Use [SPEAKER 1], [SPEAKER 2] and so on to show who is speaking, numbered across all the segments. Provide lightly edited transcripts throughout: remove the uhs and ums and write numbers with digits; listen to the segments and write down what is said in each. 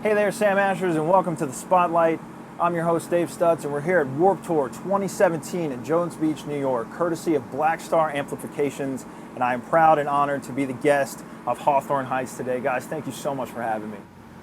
[SPEAKER 1] Hey there, Sam Ashers, and welcome to the Spotlight. I'm your host, Dave Stutz, and we're here at Warped Tour 2017 in Jones Beach, New York, courtesy of Blackstar Amplifications, and I am proud and honored to be the guest of Hawthorne Heights today. Guys, thank you so much for having me.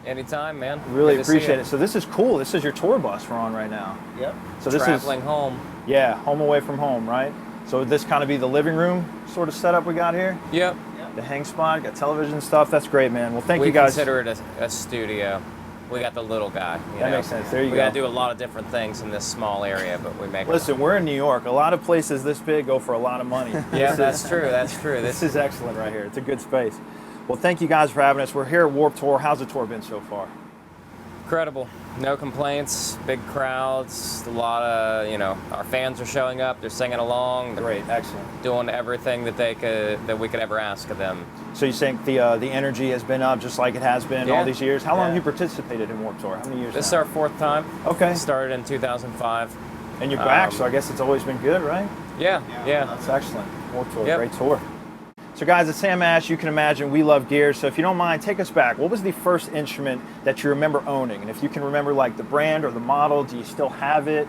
[SPEAKER 2] Anytime, man.
[SPEAKER 1] Really appreciate it. So this is cool. This is your tour bus we're on right now.
[SPEAKER 2] Yep.
[SPEAKER 1] So this
[SPEAKER 2] traveling home.
[SPEAKER 1] Yeah, home away from home, right? So would this kind of be the living room sort of setup we got here?
[SPEAKER 2] Yep.
[SPEAKER 1] The hang spot, got television and stuff. That's great, man. Well, thank you guys.
[SPEAKER 2] We consider it a studio. We got the little guy.
[SPEAKER 1] That makes sense. There you go.
[SPEAKER 2] We got to do a lot of different things in this small area, but we make.
[SPEAKER 1] Listen, we're in New York. A lot of places this big go for a lot of money.
[SPEAKER 2] Yeah, that's true. That's true.
[SPEAKER 1] This is excellent right here. It's a good space. Well, thank you guys for having us. We're here at Warped Tour. How's the tour been so far?
[SPEAKER 2] Incredible. No complaints. Big crowds. A lot of, our fans are showing up. They're singing along.
[SPEAKER 1] Great, excellent.
[SPEAKER 2] Doing everything that we could ever ask of them.
[SPEAKER 1] So you think the energy has been up just like it has been all these years? How long have you participated in Warped Tour? How many years?
[SPEAKER 2] This is our fourth time.
[SPEAKER 1] Okay.
[SPEAKER 2] Started in 2005.
[SPEAKER 1] And you're back, so I guess it's always been good, right?
[SPEAKER 2] Yeah.
[SPEAKER 1] That's excellent. Warped Tour, great tour. So guys, at Sam Ash, you can imagine we love gear, so if you don't mind, take us back. What was the first instrument that you remember owning? And if you can remember like the brand or the model, do you still have it?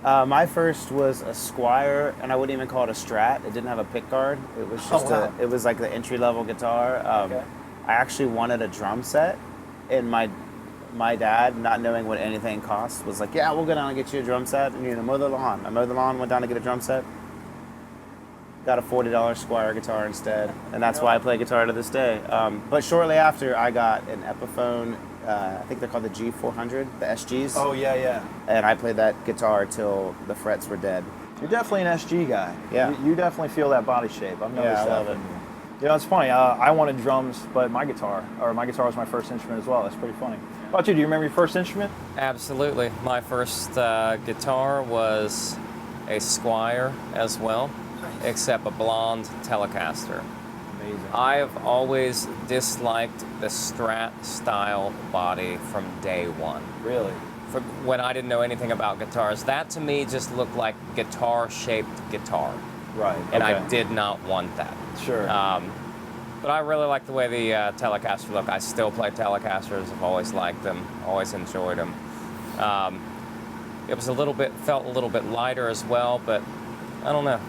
[SPEAKER 3] My first was a Squire, and I wouldn't even call it a Strat. It didn't have a pick guard. It was just it was like the entry-level guitar. I actually wanted a drum set, and my dad, not knowing what anything cost, was like, yeah, we'll go down and get you a drum set, and mow the lawn. I mowed the lawn, went down to get a drum set. Got a $40 Squire guitar instead, and that's why I play guitar to this day. But shortly after, I got an Epiphone, I think they're called the G400, the SGs.
[SPEAKER 1] Oh, yeah.
[SPEAKER 3] And I played that guitar till the frets were dead.
[SPEAKER 1] You're definitely an SG guy.
[SPEAKER 3] Yeah.
[SPEAKER 1] You definitely feel that body shape. I've noticed that.
[SPEAKER 3] I love it.
[SPEAKER 1] It's funny. I wanted drums, but my guitar was my first instrument as well. That's pretty funny. How about you? Do you remember your first instrument?
[SPEAKER 2] Absolutely. My first guitar was a Squire as well. Except a blonde Telecaster.
[SPEAKER 1] Amazing.
[SPEAKER 2] I've always disliked the Strat style body from day one.
[SPEAKER 1] Really?
[SPEAKER 2] From when I didn't know anything about guitars, that to me just looked like guitar-shaped guitar.
[SPEAKER 1] Right.
[SPEAKER 2] And I did not want that.
[SPEAKER 1] Sure.
[SPEAKER 2] But I really like the way the Telecaster look. I still play Telecasters. I've always liked them. Always enjoyed them. It was felt a little bit lighter as well, but I don't know.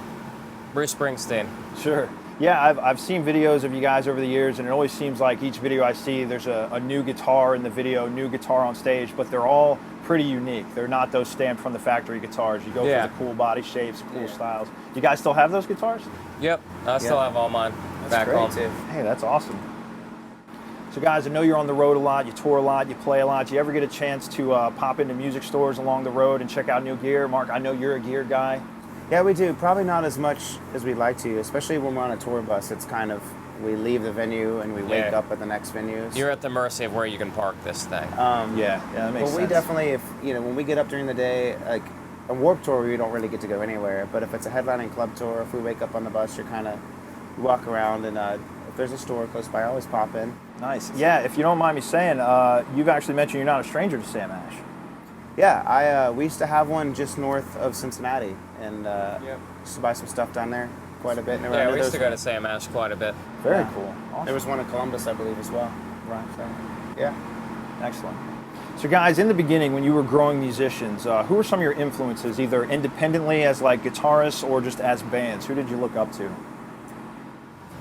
[SPEAKER 2] Bruce Springsteen.
[SPEAKER 1] Sure. Yeah, I've seen videos of you guys over the years, and it always seems like each video I see, there's a new guitar in the video, new guitar on stage, but they're all pretty unique. They're not those stamped from the factory guitars. You go for the cool body shapes, cool styles. You guys still have those guitars?
[SPEAKER 2] Yep, I still have all mine back home too.
[SPEAKER 1] Hey, that's awesome. So guys, I know you're on the road a lot, you tour a lot, you play a lot. Do you ever get a chance to pop into music stores along the road and check out new gear? Mark, I know you're a gear guy.
[SPEAKER 3] Yeah, we do. Probably not as much as we'd like to, especially when we're on a tour bus. It's kind of, we leave the venue and we wake up at the next venue.
[SPEAKER 2] You're at the mercy of where you can park this thing.
[SPEAKER 1] Yeah, that makes sense.
[SPEAKER 3] Well, we definitely, when we get up during the day, like a Warped Tour, we don't really get to go anywhere. But if it's a headlining club tour, if we wake up on the bus, you walk around, and if there's a store close by, I always pop in.
[SPEAKER 1] Nice. Yeah, if you don't mind me saying, you've actually mentioned you're not a stranger to Sam Ash.
[SPEAKER 3] Yeah, we used to have one just north of Cincinnati, and used to buy some stuff down there quite a bit.
[SPEAKER 2] Yeah, we used to go to Sam Ash quite a bit.
[SPEAKER 1] Very cool. Awesome.
[SPEAKER 3] There was one in Columbus, I believe, as well.
[SPEAKER 1] Right.
[SPEAKER 3] So, yeah.
[SPEAKER 1] Excellent. So guys, in the beginning, when you were growing musicians, who were some of your influences, either independently as like guitarists or just as bands? Who did you look up to?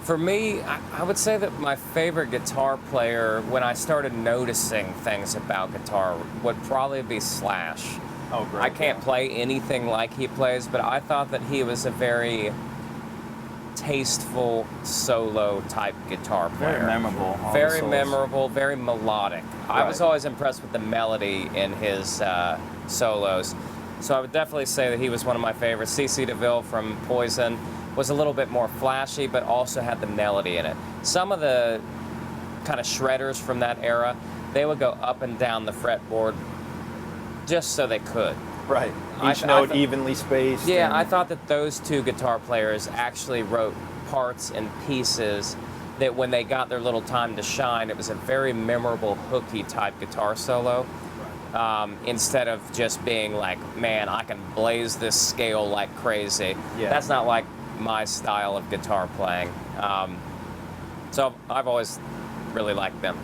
[SPEAKER 2] For me, I would say that my favorite guitar player, when I started noticing things about guitar, would probably be Slash.
[SPEAKER 1] Oh, great.
[SPEAKER 2] I can't play anything like he plays, but I thought that he was a very tasteful solo type guitar player.
[SPEAKER 1] Very memorable.
[SPEAKER 2] Very memorable, very melodic. I was always impressed with the melody in his solos. So I would definitely say that he was one of my favorites. C.C. DeVille from Poison was a little bit more flashy, but also had the melody in it. Some of the kind of shredders from that era, they would go up and down the fretboard just so they could.
[SPEAKER 1] Right. Each note evenly spaced.
[SPEAKER 2] Yeah, I thought that those two guitar players actually wrote parts and pieces that when they got their little time to shine, it was a very memorable, hooky type guitar solo. Instead of just being like, man, I can blaze this scale like crazy.
[SPEAKER 1] Yeah.
[SPEAKER 2] That's not like my style of guitar playing. So I've always really liked them.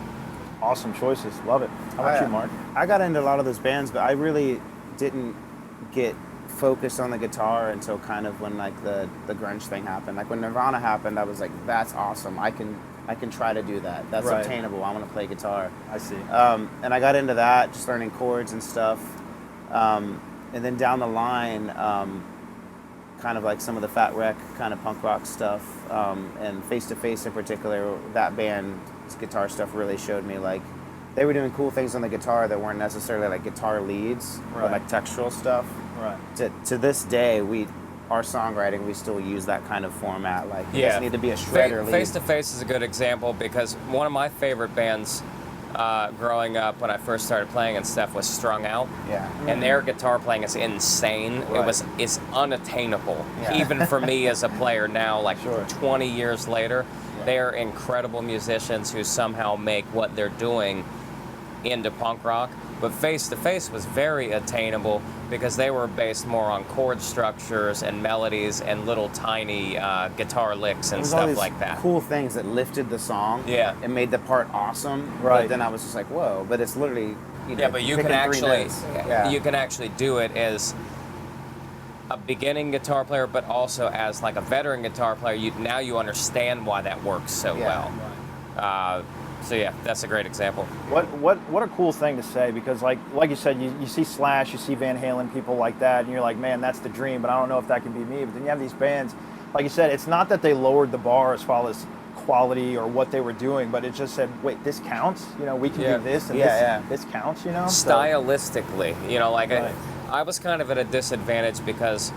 [SPEAKER 1] Awesome choices. Love it. How about you, Mark?
[SPEAKER 3] I got into a lot of those bands, but I really didn't get focused on the guitar until kind of when like the grunge thing happened. Like when Nirvana happened, I was like, that's awesome. I can try to do that. That's
[SPEAKER 1] Right.
[SPEAKER 3] obtainable. I want to play guitar.
[SPEAKER 1] I see.
[SPEAKER 3] And I got into that, just learning chords and stuff. And then down the line, kind of like some of the Fat Wreck kind of punk rock stuff, and Face to Face in particular, that band's guitar stuff really showed me like they were doing cool things on the guitar that weren't necessarily like guitar leads,
[SPEAKER 1] Right.
[SPEAKER 3] but like textural stuff.
[SPEAKER 1] Right.
[SPEAKER 3] To this day, our songwriting, we still use that kind of format. Like, it
[SPEAKER 2] Yeah.
[SPEAKER 3] doesn't need to be a shredder lead.
[SPEAKER 2] Face to Face is a good example because one of my favorite bands growing up when I first started playing and stuff was Strung Out.
[SPEAKER 3] Yeah.
[SPEAKER 2] And their guitar playing is insane.
[SPEAKER 3] Right.
[SPEAKER 2] It's unattainable,
[SPEAKER 3] Yeah.
[SPEAKER 2] even for me as a player now, like
[SPEAKER 1] Sure.
[SPEAKER 2] 20 years later.
[SPEAKER 3] Yeah.
[SPEAKER 2] They're incredible musicians who somehow make what they're doing into punk rock. But Face to Face was very attainable because they were based more on chord structures and melodies and little tiny guitar licks and
[SPEAKER 3] It was all
[SPEAKER 2] stuff
[SPEAKER 3] these
[SPEAKER 2] like that.
[SPEAKER 3] cool things that lifted the song.
[SPEAKER 2] Yeah.
[SPEAKER 3] And made the part awesome.
[SPEAKER 1] Right.
[SPEAKER 3] But then I was just like, whoa, but it's literally,
[SPEAKER 2] Yeah, but you can
[SPEAKER 3] picking 3
[SPEAKER 2] actually
[SPEAKER 3] notes. Yeah.
[SPEAKER 2] you can actually do it as a beginning guitar player, but also as like a veteran guitar player. Now you understand why that works so
[SPEAKER 3] Yeah.
[SPEAKER 2] well. So yeah, that's a great example.
[SPEAKER 1] What a cool thing to say, because like you said, you see Slash, you see Van Halen, people like that, and you're like, man, that's the dream, but I don't know if that can be me. But then you have these bands, like you said, it's not that they lowered the bar as far as quality or what they were doing, but it just said, wait, this counts? You know, we can
[SPEAKER 2] Yeah.
[SPEAKER 1] do this, and
[SPEAKER 3] Yeah,
[SPEAKER 1] this counts, you know? So-
[SPEAKER 2] Stylistically, like
[SPEAKER 1] Right.
[SPEAKER 2] I was kind of at a disadvantage because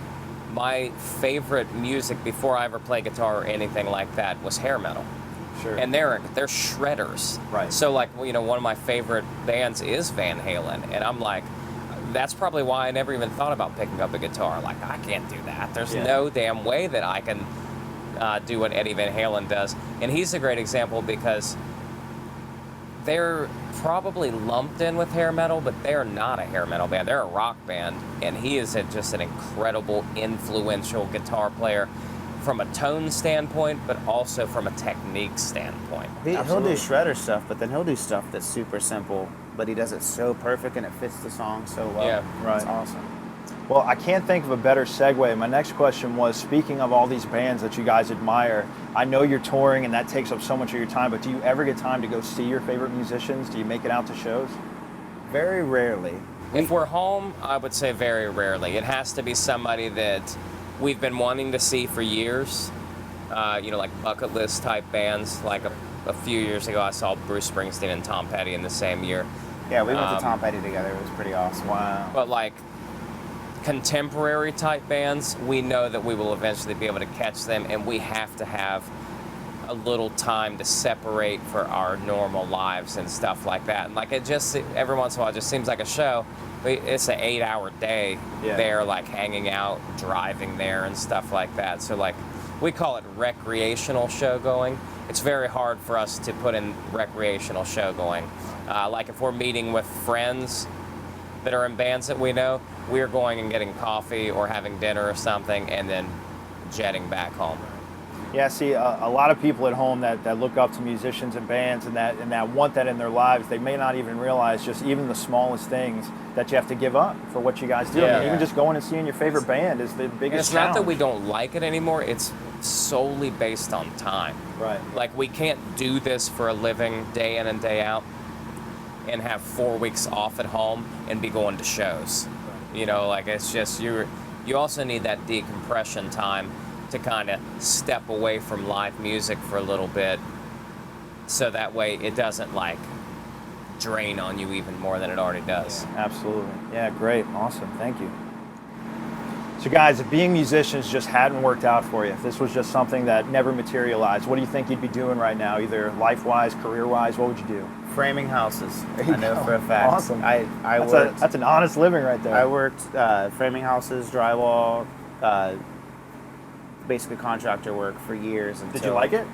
[SPEAKER 2] my favorite music before I ever played guitar or anything like that was hair metal.
[SPEAKER 1] Sure.
[SPEAKER 2] And they're shredders.
[SPEAKER 1] Right.
[SPEAKER 2] So like, one of my favorite bands is Van Halen, and I'm like, that's probably why I never even thought about picking up a guitar. Like, I can't do that. There's
[SPEAKER 1] Yeah.
[SPEAKER 2] no damn way that I can do what Eddie Van Halen does. And he's a great example because they're probably lumped in with hair metal, but they're not a hair metal band. They're a rock band, and he is just an incredible, influential guitar player from a tone standpoint, but also from a technique standpoint.
[SPEAKER 3] He'll do
[SPEAKER 1] Absolutely.
[SPEAKER 3] shredder stuff, but then he'll do stuff that's super simple, but he does it so perfect and it fits the song so well.
[SPEAKER 2] Yeah.
[SPEAKER 3] It's
[SPEAKER 1] Right.
[SPEAKER 3] awesome.
[SPEAKER 1] Well, I can't think of a better segue. My next question was, speaking of all these bands that you guys admire, I know you're touring and that takes up so much of your time, but do you ever get time to go see your favorite musicians? Do you make it out to shows?
[SPEAKER 3] Very rarely.
[SPEAKER 2] If we're home, I would say very rarely. It has to be somebody that we've been wanting to see for years, like bucket list type bands. Like a few years ago, I saw Bruce Springsteen and Tom Petty in the same year.
[SPEAKER 3] Yeah, we went to
[SPEAKER 2] Um,
[SPEAKER 3] Tom Petty together. It was pretty awesome.
[SPEAKER 1] Wow.
[SPEAKER 2] But like contemporary type bands, we know that we will eventually be able to catch them, and we have to have a little time to separate for our normal lives and stuff like that. And like it just every once in a while, it just seems like a show. But it's an 8-hour day
[SPEAKER 1] Yeah.
[SPEAKER 2] there, like hanging out, driving there, and stuff like that. So like we call it recreational show going. It's very hard for us to put in recreational show going. Like if we're meeting with friends that are in bands that we know, we're going and getting coffee or having dinner or something, and then jetting back home.
[SPEAKER 1] Yeah, see, a lot of people at home that look up to musicians and bands and that want that in their lives, they may not even realize just even the smallest things that you have to give up for what you guys do. I
[SPEAKER 2] Yeah.
[SPEAKER 1] mean, even just going and seeing your favorite band is the
[SPEAKER 2] And
[SPEAKER 1] biggest
[SPEAKER 2] it's not that
[SPEAKER 1] challenge.
[SPEAKER 2] we don't like it anymore, it's solely based on time.
[SPEAKER 1] Right.
[SPEAKER 2] Like we can't do this for a living day in and day out and have 4 weeks off at home and be going to shows. Like it's just you also need that decompression time to kind of step away from live music for a little bit, so that way it doesn't like drain on you even more than it already does.
[SPEAKER 1] Absolutely. Yeah, great. Awesome. Thank you. So guys, if being musicians just hadn't worked out for you, if this was just something that never materialized, what do you think you'd be doing right now, either life-wise, career-wise? What would you do?
[SPEAKER 3] Framing houses.
[SPEAKER 1] There you
[SPEAKER 3] I know
[SPEAKER 1] go.
[SPEAKER 3] for a fact.
[SPEAKER 1] Awesome.
[SPEAKER 3] I
[SPEAKER 1] That's,
[SPEAKER 3] worked.
[SPEAKER 1] that's an honest living right there.
[SPEAKER 3] I worked framing houses, drywall, basically contractor work for years.
[SPEAKER 1] Did you like it?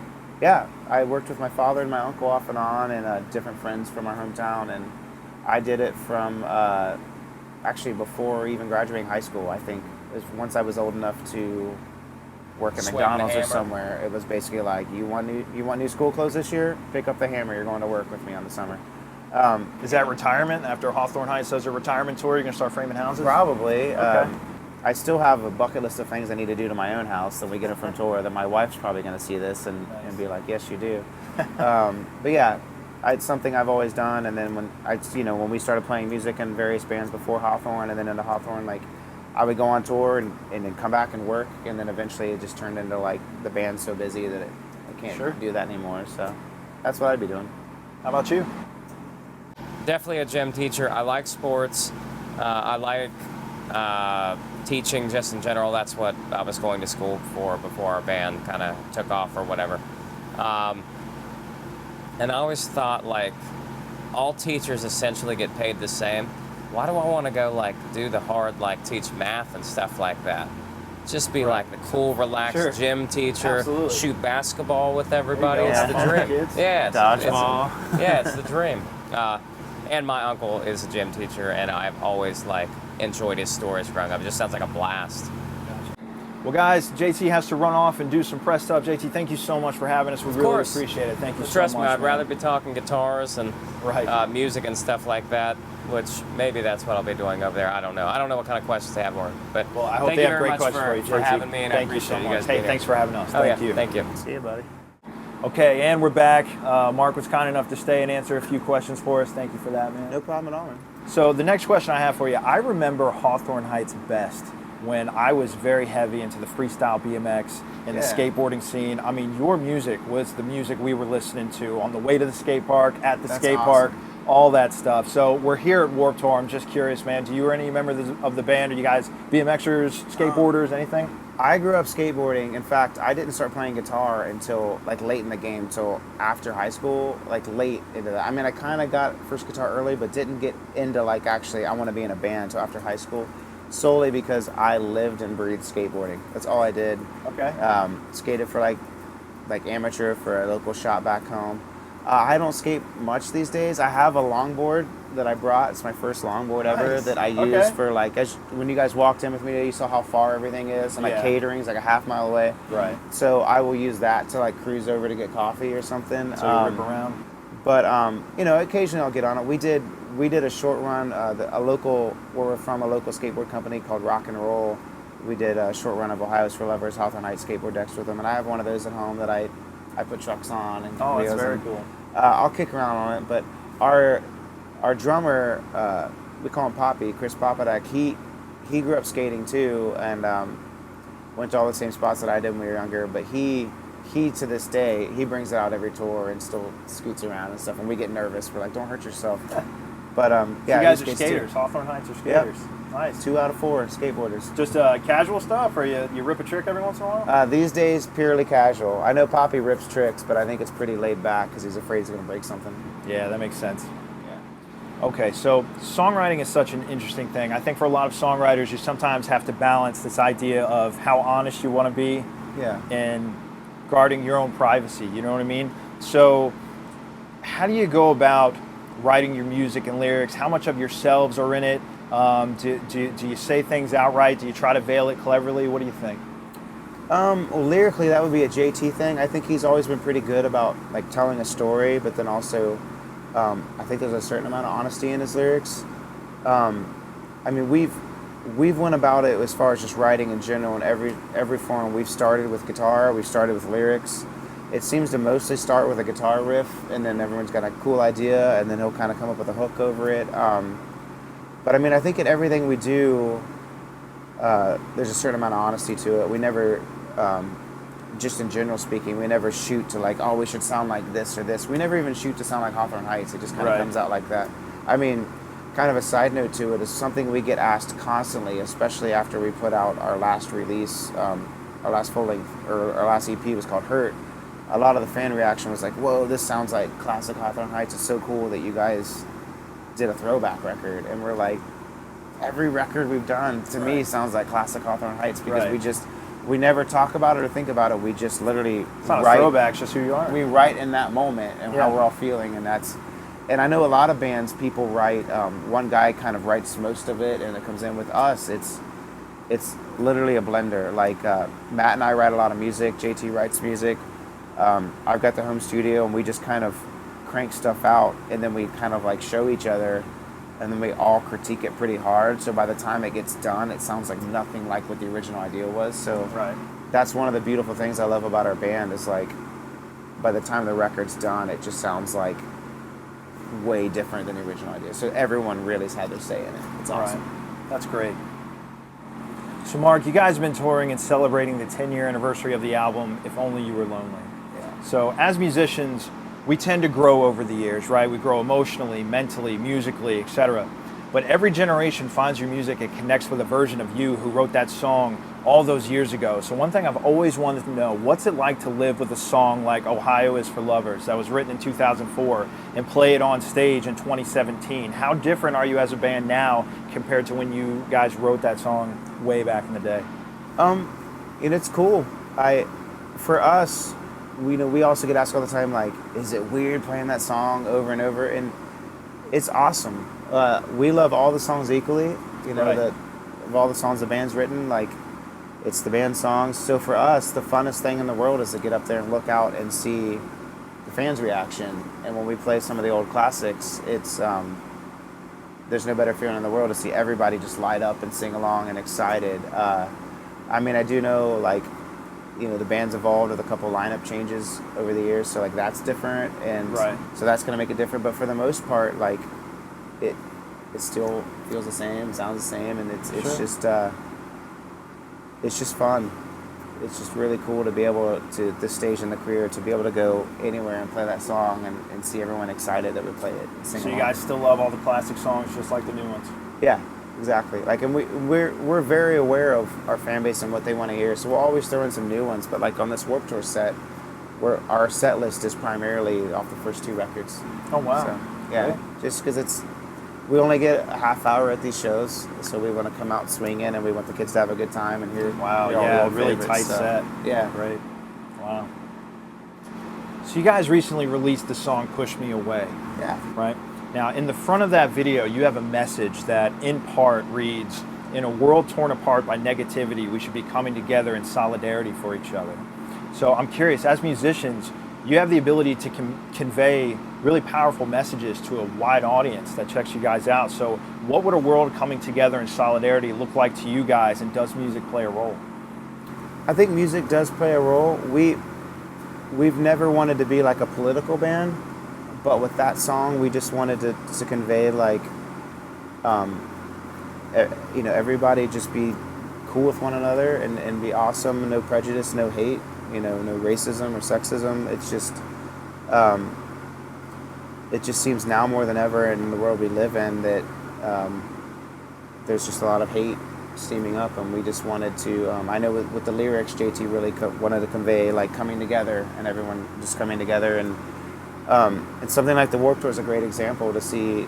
[SPEAKER 3] Yeah, I worked with my father and my uncle off and on, and different friends from our hometown, and I did it from actually before even graduating high school. I think once I was old enough to work at
[SPEAKER 2] Swing the
[SPEAKER 3] McDonald's or
[SPEAKER 2] hammer.
[SPEAKER 3] somewhere, it was basically like, you want new school clothes this year? Pick up the hammer. You're going to work with me on the summer.
[SPEAKER 1] Is that retirement? After Hawthorne Heights does a retirement tour, you're going to start framing houses?
[SPEAKER 3] Probably.
[SPEAKER 1] Okay.
[SPEAKER 3] I still have a bucket list of things I need to do to my own house. Then we get it from tour. Then my wife's probably going to see this and be like, "Yes, you do." But yeah, it's something I've always done. And then when we started playing music in various bands before Hawthorne, and then into Hawthorne, like I would go on tour and then come back and work, and then eventually it just turned into like the band's so busy that I can't do that anymore. So that's what I'd be doing.
[SPEAKER 1] How about you?
[SPEAKER 2] Definitely a gym teacher. I like sports. I like teaching just in general. That's what I was going to school for before our band kind of took off or whatever. And I always thought, like, all teachers essentially get paid the same. Why do I want to go, like, do the hard, like, teach math and stuff like that? Just be like the cool, relaxed gym teacher, shoot basketball with everybody. It's the dream. Yeah,
[SPEAKER 3] dodgeball.
[SPEAKER 2] It's the dream. And my uncle is a gym teacher, and I've always, like, enjoyed his stories growing up. It just sounds like a blast.
[SPEAKER 1] Well, guys, JT has to run off and do some press stuff. JT, thank you so much for having us. We really appreciate it. Thank you so much.
[SPEAKER 2] Trust me, I'd rather be talking guitars and music and stuff like that, which maybe that's what I'll be doing over there. I don't know. I don't know what kind of questions they have more. But
[SPEAKER 1] well, I hope they have great questions for you,
[SPEAKER 2] for having me, and
[SPEAKER 1] thank you so much. Hey, thanks for having us. Thank you.
[SPEAKER 2] Thank you.
[SPEAKER 3] See you, buddy.
[SPEAKER 1] Okay, and we're back. Mark was kind enough to stay and answer a few questions for us. Thank you for that, man.
[SPEAKER 3] No problem at all, man.
[SPEAKER 1] So the next question I have for you, I remember Hawthorne Heights best when I was very heavy into the freestyle BMX and the skateboarding scene. I mean, your music was the music we were listening to on the way to the skate park, at the skate park, all that stuff. So we're here at Warped Tour. I'm just curious, man, do you or any members of the band, are you guys BMXers, skateboarders, anything?
[SPEAKER 3] I grew up skateboarding. In fact, I didn't start playing guitar until like late in the game, until after high school, like late into that. I mean, I kind of got first guitar early, but didn't get into like actually I want to be in a band until after high school, solely because I lived and breathed skateboarding. That's all I did.
[SPEAKER 1] Okay.
[SPEAKER 3] Skated for like amateur for a local shop back home. I don't skate much these days. I have a longboard that I brought. It's my first longboard ever that I use for like, when you guys walked in with me, you saw how far everything is, and like catering's like a half mile away.
[SPEAKER 1] Right.
[SPEAKER 3] So I will use that to like cruise over to get coffee or something.
[SPEAKER 1] So you rip around.
[SPEAKER 3] But occasionally I'll get on it. We did a short run. Where we're from, a local skateboard company called Rock and Roll. We did a short run of Ohio's for Lovers, Hawthorne Heights skateboard decks with them, and I have one of those at home that I put trucks on and
[SPEAKER 1] that's very cool.
[SPEAKER 3] I'll kick around on it, but our drummer, we call him Poppy, Chris Popadak, he grew up skating too, and went to all the same spots that I did when we were younger, but he to this day, he brings it out every tour and still scoots around and stuff, and we get nervous. We're like, don't hurt yourself. But
[SPEAKER 1] you guys are skaters. Hawthorne Heights are skaters.
[SPEAKER 3] Yep.
[SPEAKER 1] Nice.
[SPEAKER 3] 2 out of 4 skateboarders.
[SPEAKER 1] Just casual stuff, or you rip a trick every once in a while?
[SPEAKER 3] These days, purely casual. I know Poppy rips tricks, but I think it's pretty laid back because he's afraid he's going to break something.
[SPEAKER 1] Yeah, that makes sense. Yeah. Okay, so songwriting is such an interesting thing. I think for a lot of songwriters, you sometimes have to balance this idea of how honest you want to be and guarding your own privacy, you know what I mean? So how do you go about writing your music and lyrics? How much of yourselves are in it? Do you say things outright? Do you try to veil it cleverly? What do you think?
[SPEAKER 3] Well, lyrically, that would be a JT thing. I think he's always been pretty good about like telling a story, but then also I think there's a certain amount of honesty in his lyrics. I mean, we've went about it as far as just writing in general in every form. We've started with guitar, we've started with lyrics. It seems to mostly start with a guitar riff, and then everyone's got a cool idea, and then he'll kind of come up with a hook over it. But I mean, I think in everything we do, there's a certain amount of honesty to it. We never, just in general speaking, we never shoot to like, oh, we should sound like this or this. We never even shoot to sound like Hawthorne Heights. It just kind of comes out like that. I mean, kind of a side note to it is something we get asked constantly, especially after we put out our last release, our last full length, or our last EP was called Hurt. A lot of the fan reaction was like, whoa, this sounds like classic Hawthorne Heights. It's so cool that you guys did a throwback record. And we're like, every record we've done to me sounds like classic Hawthorne Heights because we never talk about it or think about it. We just literally
[SPEAKER 1] it's not a throwback, it's just who you are.
[SPEAKER 3] We write in that moment and how we're all feeling, and I know a lot of bands, people write, one guy kind of writes most of it and it comes in. With us, it's literally a blender. Like Matt and I write a lot of music, JT writes music. I've got the home studio and we just kind of crank stuff out, and then we kind of like show each other, and then we all critique it pretty hard. So by the time it gets done, it sounds like nothing like what the original idea was. So
[SPEAKER 1] Right.
[SPEAKER 3] that's one of the beautiful things I love about our band is like, by the time the record's done, it just sounds like way different than the original idea. So everyone really has had their say in it. It's awesome.
[SPEAKER 1] Right. That's great. So Mark, you guys have been touring and celebrating the 10-year anniversary of the album, If Only You Were Lonely.
[SPEAKER 3] Yeah.
[SPEAKER 1] So as musicians, we tend to grow over the years, right? We grow emotionally, mentally, musically, etc. But every generation finds your music and connects with a version of you who wrote that song all those years ago. So one thing I've always wanted to know, what's it like to live with a song like Ohio Is for Lovers that was written in 2004 and play it on stage in 2017? How different are you as a band now compared to when you guys wrote that song way back in the day?
[SPEAKER 3] And it's cool. For us, we also get asked all the time, like, is it weird playing that song over and over? And it's awesome. We love all the songs equally.
[SPEAKER 1] Right.
[SPEAKER 3] Of all the songs the band's written, like, it's the band's songs. So for us, the funnest thing in the world is to get up there and look out and see the fans' reaction. And when we play some of the old classics, it's there's no better feeling in the world to see everybody just light up and sing along and excited. I mean, I do know, like, the band's evolved with a couple lineup changes over the years, so like that's different, and
[SPEAKER 1] Right.
[SPEAKER 3] so that's going to make it different. But for the most part, like, it still feels the same, sounds the same, and it's
[SPEAKER 1] Sure.
[SPEAKER 3] just fun. It's just really cool to be able to, this stage in the career, to be able to go anywhere and play that song and see everyone excited that we play it and sing
[SPEAKER 1] So you
[SPEAKER 3] along.
[SPEAKER 1] guys still love all the classic songs just like the new ones?
[SPEAKER 3] Yeah, exactly. Like, and we're very aware of our fan base and what they want to hear, so we'll always throw in some new ones. But like on this Warped Tour set, our set list is primarily off the first two records.
[SPEAKER 1] Oh, wow.
[SPEAKER 3] So, yeah, just because we only get a half hour at these shows, so we want to come out swinging, and we want the kids to have a good time and hear.
[SPEAKER 1] Wow,
[SPEAKER 3] hear all the
[SPEAKER 1] yeah,
[SPEAKER 3] old
[SPEAKER 1] really
[SPEAKER 3] favorites,
[SPEAKER 1] tight
[SPEAKER 3] so,
[SPEAKER 1] set.
[SPEAKER 3] Yeah,
[SPEAKER 1] Great. Wow. So you guys recently released the song Push Me Away,
[SPEAKER 3] yeah.
[SPEAKER 1] right? Now, in the front of that video, you have a message that in part reads, "In a world torn apart by negativity, we should be coming together in solidarity for each other." So I'm curious, as musicians, you have the ability to convey really powerful messages to a wide audience that checks you guys out. So what would a world coming together in solidarity look like to you guys, and does music play a role?
[SPEAKER 3] I think music does play a role. We've never wanted to be like a political band, but with that song, we just wanted to convey, like, everybody just be cool with one another and be awesome. No prejudice, no hate, no racism or sexism. It's just, it just seems now more than ever in the world we live in that there's just a lot of hate steaming up, and we just wanted to, I know with the lyrics, JT really wanted to convey, like, coming together and everyone just coming together, and something like the Warped Tour is a great example to see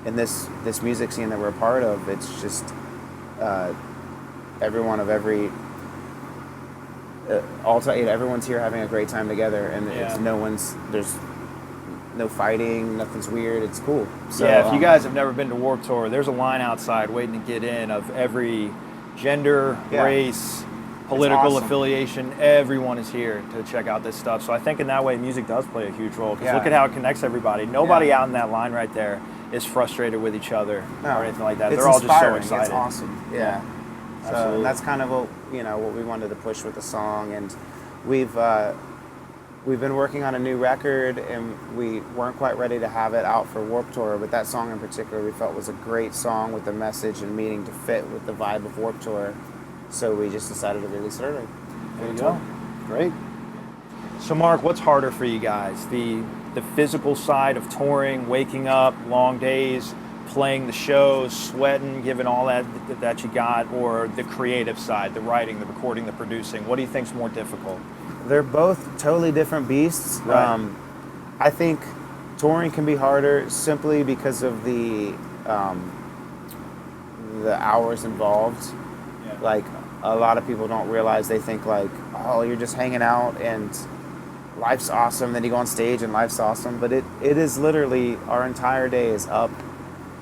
[SPEAKER 3] in this music scene that we're a part of. It's just everyone of every everyone's here having a great time together, and
[SPEAKER 1] Yeah.
[SPEAKER 3] there's no fighting, nothing's weird, it's cool. So,
[SPEAKER 1] yeah, if you guys have never been to Warped Tour, there's a line outside waiting to get in of every gender,
[SPEAKER 3] Yeah.
[SPEAKER 1] race, political
[SPEAKER 3] awesome.
[SPEAKER 1] affiliation. Everyone is here to check out this stuff. So I think in that way, music does play a huge role, because
[SPEAKER 3] Yeah.
[SPEAKER 1] look at how it connects everybody. Nobody
[SPEAKER 3] Yeah.
[SPEAKER 1] out in that line right there is frustrated with each other or anything like that.
[SPEAKER 3] It's
[SPEAKER 1] They're all just so
[SPEAKER 3] inspiring.
[SPEAKER 1] excited.
[SPEAKER 3] It's awesome. Yeah. So
[SPEAKER 1] Absolutely.
[SPEAKER 3] and that's kind of what we wanted to push with the song, and we've been working on a new record, and we weren't quite ready to have it out for Warped Tour, but that song in particular we felt was a great song with the message and meaning to fit with the vibe of Warped Tour, so we just decided to release it early.
[SPEAKER 1] There you go. Great. So Mark, what's harder for you guys? The physical side of touring, waking up, long days, playing the shows, sweating, giving all that you got, or the creative side, the writing, the recording, the producing? What do you think's more difficult?
[SPEAKER 3] They're both totally different beasts.
[SPEAKER 1] Right.
[SPEAKER 3] I think touring can be harder simply because of the hours involved.
[SPEAKER 1] Yeah.
[SPEAKER 3] Like, a lot of people don't realize, they think like, oh, you're just hanging out and life's awesome, then you go on stage and life's awesome, but it is literally, our entire day is up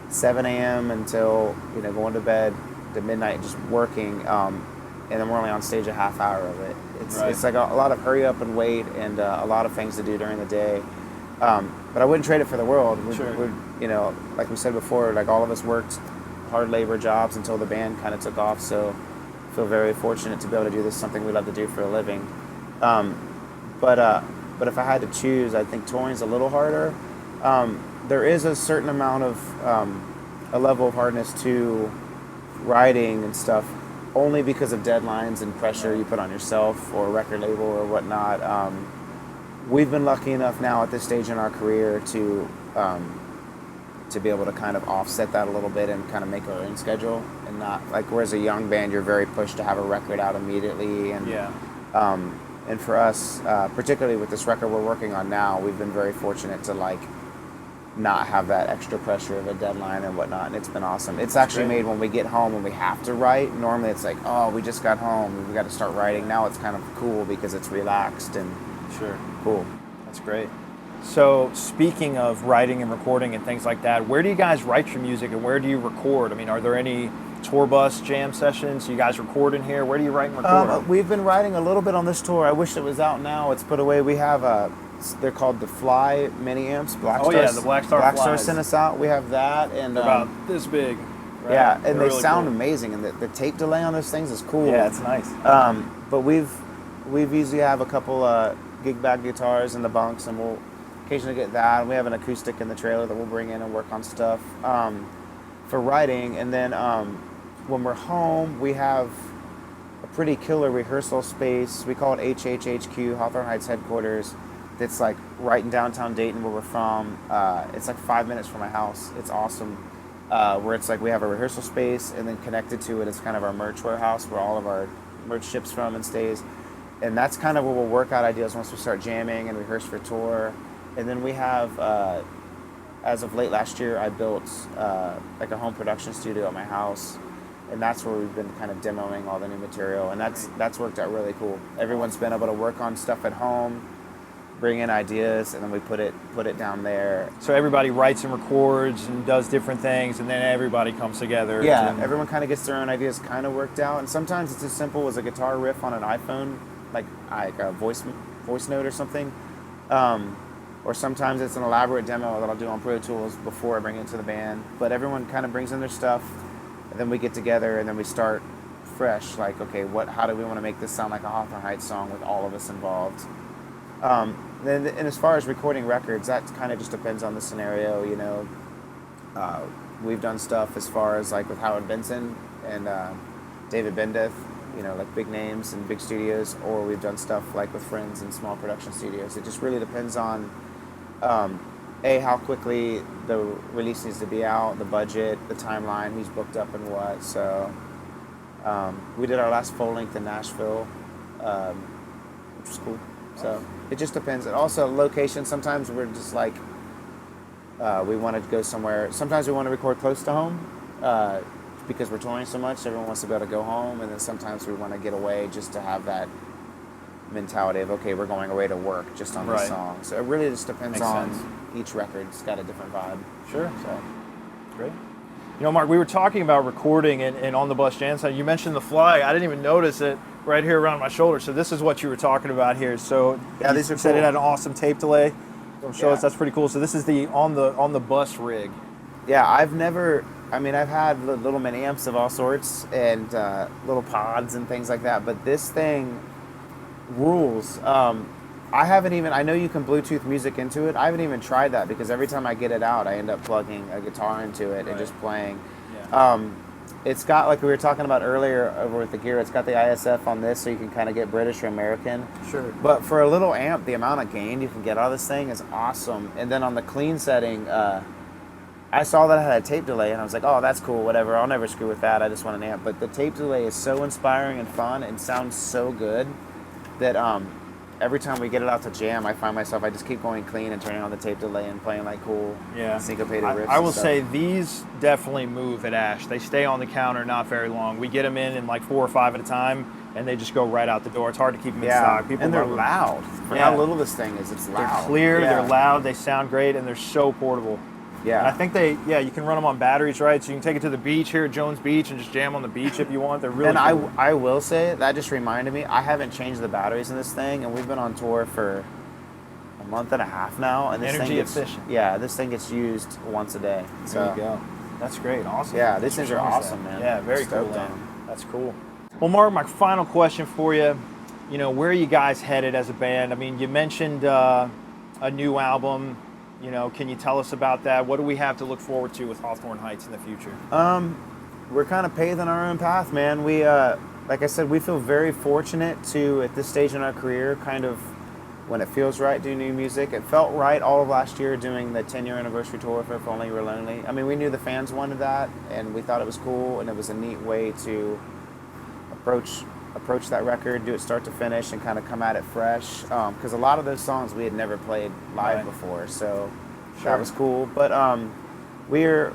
[SPEAKER 3] 7 a.m. until going to bed to midnight, just working, and then we're only on stage a half hour of it. It's
[SPEAKER 1] Right.
[SPEAKER 3] it's like a lot of hurry up and wait, and a lot of things to do during the day, But I wouldn't trade it for the world.
[SPEAKER 1] Sure.
[SPEAKER 3] You know, like we said before, like all of us worked hard labor jobs until the band kind of took off. So I feel very fortunate to be able to do this, something we love to do for a living. But if I had to choose, I think touring's a little harder. There is a certain amount of a level of hardness to writing and stuff, only because of deadlines and pressure you put on yourself or a record label or whatnot. We've been lucky enough now at this stage in our career to be able to kind of offset that a little bit and kind of make our own schedule, and not like, whereas a young band, you're very pushed to have a record out immediately. And and for us, particularly with this record we're working on now, we've been very fortunate to like not have that extra pressure of a deadline and whatnot, and it's been awesome. It's actually made when we get home and we have to write, normally it's like, oh, we just got home, we got to start writing. Now it's kind of cool because it's relaxed and cool.
[SPEAKER 1] That's great. So speaking of writing and recording and things like that, where do you guys write your music and where do you record? I mean, are there any tour bus jam sessions you guys record in here? Where do you write and record?
[SPEAKER 3] We've been writing a little bit on this tour. I wish it was out now. It's put away. We have they're called the Fly mini amps. Blackstar,
[SPEAKER 1] the Blackstar
[SPEAKER 3] Blackstar
[SPEAKER 1] Flies.
[SPEAKER 3] sent us out. We have that, and
[SPEAKER 1] They're about this big. Right?
[SPEAKER 3] Yeah, and
[SPEAKER 1] They're
[SPEAKER 3] they
[SPEAKER 1] really
[SPEAKER 3] sound
[SPEAKER 1] cool.
[SPEAKER 3] amazing, and the tape delay on those things is cool.
[SPEAKER 1] Yeah, it's nice.
[SPEAKER 3] But we've usually have a couple gig bag guitars in the bunks, and we'll occasionally get that. And we have an acoustic in the trailer that we'll bring in and work on stuff for writing. And then when we're home, we have a pretty killer rehearsal space. We call it HHHQ, Hawthorne Heights headquarters. It's like right in downtown Dayton, where we're from. It's like 5 minutes from my house. It's awesome. Where it's like we have a rehearsal space, and then connected to it is kind of our merch warehouse where all of our merch ships from and stays. And that's kind of where we'll work out ideas once we start jamming and rehearse for tour. And then we have, as of late last year, I built like a home production studio at my house. And that's where we've been kind of demoing all the new material. And that's worked out really cool. Everyone's been able to work on stuff at home, bring in ideas, and then we put it down there.
[SPEAKER 1] So everybody writes and records and does different things, and then everybody comes together.
[SPEAKER 3] Yeah, everyone kind of gets their own ideas kind of worked out. And sometimes it's as simple as a guitar riff on an iPhone, like a voice note or something. Or sometimes it's an elaborate demo that I'll do on Pro Tools before I bring it into the band. But everyone kind of brings in their stuff, and then we get together, and then we start fresh. Like, okay, how do we want to make this sound like a Hawthorne Heights song with all of us involved? And as far as recording records, that kind of just depends on the scenario, you know. We've done stuff as far as like with Howard Benson and David Bendeth, you know, like big names and big studios, or we've done stuff like with friends in small production studios. It just really depends on how quickly the release needs to be out, the budget, the timeline, who's booked up and what. So we did our last full length in Nashville, which was cool. So it just depends. And also location, sometimes we're just like, we want to go somewhere. Sometimes we want to record close to home because we're touring so much. Everyone wants to be able to go home. And then sometimes we want to get away just to have that mentality of, okay, we're going away to work just on this song. So it really just depends on each record. It's got a different vibe.
[SPEAKER 1] Sure.
[SPEAKER 3] So
[SPEAKER 1] great. You know, Mark, we were talking about recording and on the bus jam side. You mentioned the Fly. I didn't even notice it right here around my shoulder. So this is what you were talking about here. So
[SPEAKER 3] yeah, these are
[SPEAKER 1] said
[SPEAKER 3] cool.
[SPEAKER 1] It had an awesome tape delay. Show us. That's pretty cool. So this is the on the bus rig.
[SPEAKER 3] Yeah, I've had little mini amps of all sorts and little pods and things like that, but this thing rules. I know you can Bluetooth music into it. I haven't even tried that because every time I get it out, I end up plugging a guitar into it and just playing. Yeah. It's got, like we were talking about earlier over with the gear, it's got the ISF on this so you can kind of get British or American.
[SPEAKER 1] Sure.
[SPEAKER 3] But for a little amp, the amount of gain you can get out of this thing is awesome. And then on the clean setting, I saw that it had a tape delay and I was like, oh, that's cool, whatever. I'll never screw with that. I just want an amp. But the tape delay is so inspiring and fun and sounds so good that every time we get it out to jam, I find myself, I just keep going clean and turning on the tape delay and playing like cool syncopated riffs.
[SPEAKER 1] I will say these definitely move at Ash. They stay on the counter not very long. We get them in like 4 or 5 at a time, and they just go right out the door. It's hard to keep them in stock.
[SPEAKER 3] And they're loud. For how little this thing is, it's loud.
[SPEAKER 1] They're clear, they're loud, they sound great, and they're so portable.
[SPEAKER 3] Yeah.
[SPEAKER 1] And I think you can run them on batteries, right? So you can take it to the beach here at Jones Beach and just jam on the beach if you want. They're really cool.
[SPEAKER 3] I will say, that just reminded me, I haven't changed the batteries in this thing, and we've been on tour for, month and a half now, and this
[SPEAKER 1] Energy
[SPEAKER 3] thing gets,
[SPEAKER 1] efficient.
[SPEAKER 3] Yeah, this thing gets used once a day. So
[SPEAKER 1] There you go. That's great. Awesome.
[SPEAKER 3] yeah,
[SPEAKER 1] Thanks
[SPEAKER 3] these
[SPEAKER 1] for
[SPEAKER 3] things are
[SPEAKER 1] showing us
[SPEAKER 3] awesome,
[SPEAKER 1] that.
[SPEAKER 3] man.
[SPEAKER 1] Yeah, very cool.
[SPEAKER 3] Stoked on
[SPEAKER 1] Man.
[SPEAKER 3] 'em.
[SPEAKER 1] That's cool. Well, Mark, my final question for you. You know, where are you guys headed as a band? I mean, you mentioned a new album. You know, can you tell us about that? What do we have to look forward to with Hawthorne Heights in the future?
[SPEAKER 3] We're kind of paving our own path, man. We, like I said, we feel very fortunate to, at this stage in our career, kind of, when it feels right, do new music. It felt right all of last year doing the 10-year anniversary tour for If Only You Were Lonely. I mean, we knew the fans wanted that, and we thought it was cool, and it was a neat way to approach that record, do it start to finish, and kind of come at it fresh. Because a lot of those songs we had never played live before, so that was cool. But we're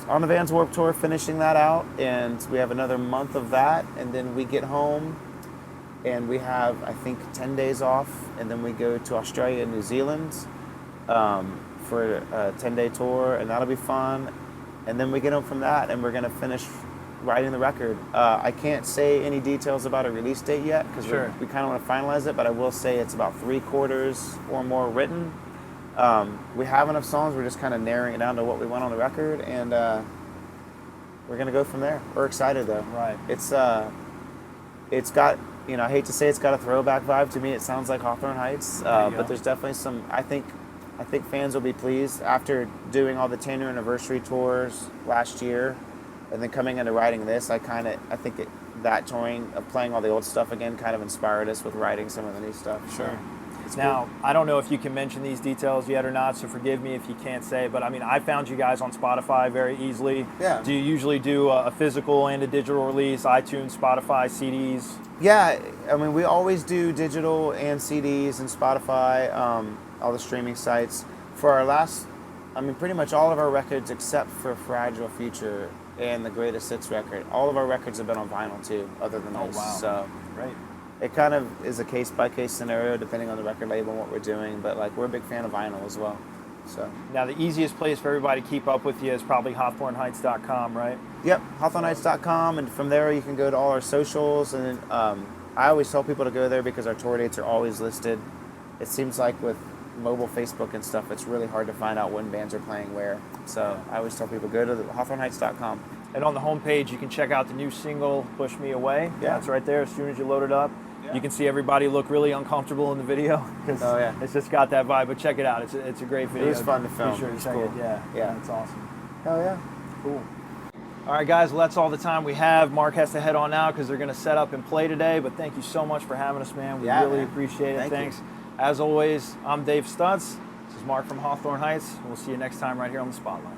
[SPEAKER 3] on the Vans Warped Tour finishing that out, and we have another month of that, and then we get home and we have, I think, 10 days off, and then we go to Australia and New Zealand for a 10-day tour, and that'll be fun. And then we get home from that, and we're going to finish writing the record. I can't say any details about a release date yet, because we kind of want to finalize it, but I will say it's about 3/4 or more written. We have enough songs, we're just kind of narrowing it down to what we want on the record, and we're going to go from there. We're excited, though.
[SPEAKER 1] Right.
[SPEAKER 3] It's got, you know, I hate to say it's got a throwback vibe to me. It sounds like Hawthorne Heights, but there's definitely some, I think fans will be pleased after doing all the 10-year anniversary tours last year, and then coming into writing this. I think that touring, of playing all the old stuff again, kind of inspired us with writing some of the new stuff.
[SPEAKER 1] Sure.
[SPEAKER 3] So, it's
[SPEAKER 1] Now,
[SPEAKER 3] cool.
[SPEAKER 1] I don't know if you can mention these details yet or not, so forgive me if you can't say, but I mean, I found you guys on Spotify very easily.
[SPEAKER 3] Yeah.
[SPEAKER 1] Do you usually do a physical and a digital release, iTunes, Spotify, CDs?
[SPEAKER 3] Yeah, I mean, we always do digital and CDs and Spotify, all the streaming sites. For our last, I mean, pretty much all of our records except for Fragile Future and the Greatest Hits record, all of our records have been on vinyl too, other than those.
[SPEAKER 1] Wow.
[SPEAKER 3] So
[SPEAKER 1] Great.
[SPEAKER 3] it kind of is a case-by-case scenario depending on the record label and what we're doing, but like, we're a big fan of vinyl as well. So
[SPEAKER 1] Now, the easiest place for everybody to keep up with you is probably hawthorneheights.com, right?
[SPEAKER 3] yep, hawthorneheights.com, and from there you can go to all our socials, and I always tell people to go there because our tour dates are always listed. It seems like with mobile Facebook and stuff, it's really hard to find out when bands are playing where. So I always tell people, go to hawthorneheights.com.
[SPEAKER 1] And on the homepage, you can check out the new single, Push Me Away.
[SPEAKER 3] Yeah.
[SPEAKER 1] That's right there as soon as you load it up.
[SPEAKER 3] Yeah.
[SPEAKER 1] You can see everybody look really uncomfortable in the video. 'Cause
[SPEAKER 3] Oh, yeah.
[SPEAKER 1] It's just got that vibe, but check it out. It's a great video.
[SPEAKER 3] was fun to film.
[SPEAKER 1] Be sure to
[SPEAKER 3] It was
[SPEAKER 1] check
[SPEAKER 3] cool.
[SPEAKER 1] it. Yeah.
[SPEAKER 3] Yeah.
[SPEAKER 1] That's awesome.
[SPEAKER 3] Hell yeah.
[SPEAKER 1] Cool. All right, guys, well, that's all the time we have. Mark has to head on now because they're going to set up and play today, but thank you so much for having us, man. We
[SPEAKER 3] Yeah,
[SPEAKER 1] really
[SPEAKER 3] man.
[SPEAKER 1] appreciate it.
[SPEAKER 3] Thank you.
[SPEAKER 1] Thanks. As always, I'm Dave Stutz. This is Mark from Hawthorne Heights. We'll see you next time right here on The Spotlight.